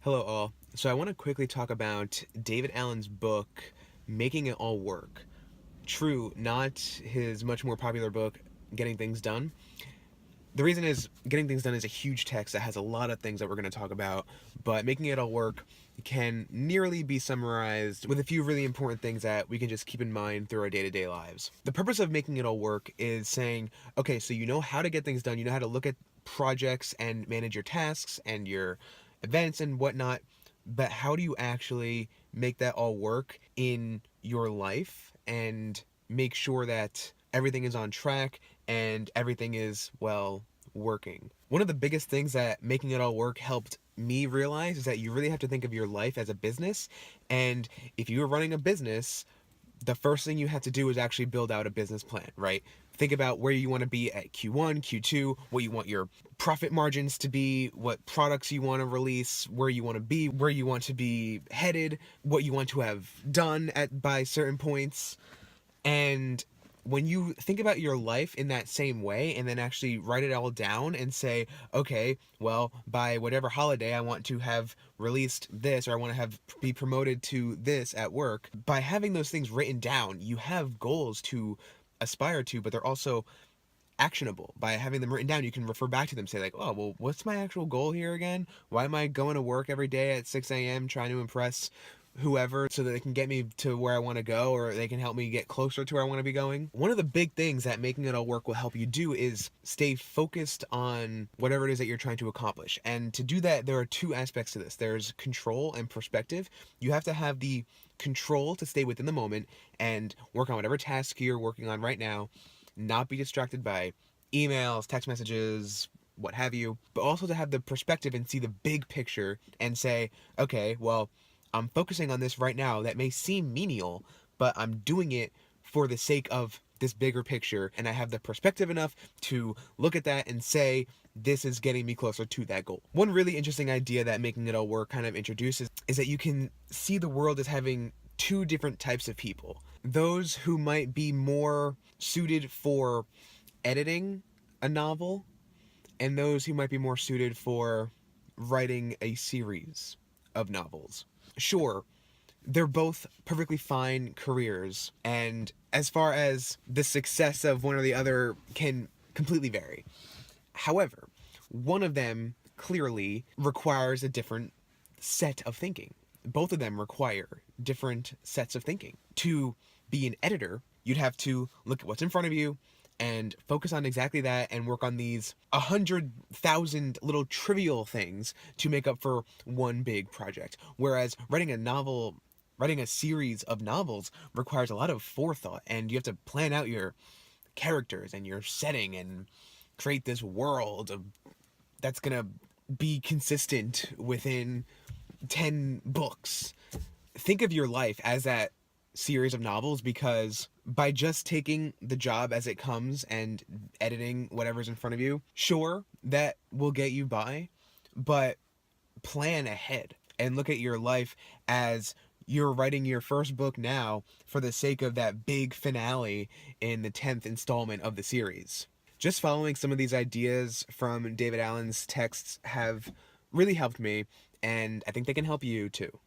Hello, all. So, I want to quickly talk about David Allen's book, Making It All Work. True, not his much more popular book, Getting Things Done. The reason is, Getting Things Done is a huge text that has a lot of things that we're going to talk about, but Making It All Work can nearly be summarized with a few really important things that we can just keep in mind through our day-to-day lives. The purpose of Making It All Work is saying, okay, so you know how to get things done, you know how to look at projects and manage your tasks and your events and whatnot, but how do you actually make that all work in your life and make sure that everything is on track and everything is, well, working? One of the biggest things that Making It All Work helped me realize is that you really have to think of your life as a business. And if you are running a business, the first thing you have to do is actually build out a business plan, right? Think about where you want to be at Q1, Q2, what you want your profit margins to be, what products you want to release, where you want to be, where you want to be headed, what you want to have done at by certain points. And when you think about your life in that same way and then actually write it all down and say, okay, well, by whatever holiday I want to have released this, or I want to have be promoted to this at work, by having those things written down, you have goals to aspire to, but they're also actionable. By having them written down, you can refer back to them, say like, oh, well, what's my actual goal here again? Why am I going to work every day at 6 a.m. trying to impress whoever so that they can get me to where I want to go, or they can help me get closer to where I want to be going? One of the big things that Making It All Work will help you do is stay focused on whatever it is that you're trying to accomplish. And to do that, there are two aspects to this. There's control and perspective. You have to have the control to stay within the moment and work on whatever task you're working on right now, not be distracted by emails, text messages, what have you, but also to have the perspective and see the big picture and say, okay, well, I'm focusing on this right now. That may seem menial, but I'm doing it for the sake of this bigger picture, and I have the perspective enough to look at that and say, this is getting me closer to that goal. One really interesting idea that Making It All Work kind of introduces is that you can see the world as having two different types of people. Those who might be more suited for editing a novel, and those who might be more suited for writing a series of novels. Sure, they're both perfectly fine careers, and as far as the success of one or the other can completely vary. However, one of them clearly requires a different set of thinking. Both of them require different sets of thinking. To be an editor, you'd have to look at what's in front of you and focus on exactly that and work on these 100,000 little trivial things to make up for one big project. Whereas writing a novel, writing a series of novels requires a lot of forethought, and you have to plan out your characters and your setting and create this world that's gonna be consistent within 10 books. Think of your life as that series of novels, because by just taking the job as it comes and editing whatever's in front of you, sure, that will get you by, but plan ahead and look at your life as you're writing your first book now for the sake of that big finale in the 10th installment of the series. Just following some of these ideas from David Allen's texts have really helped me, and I think they can help you too.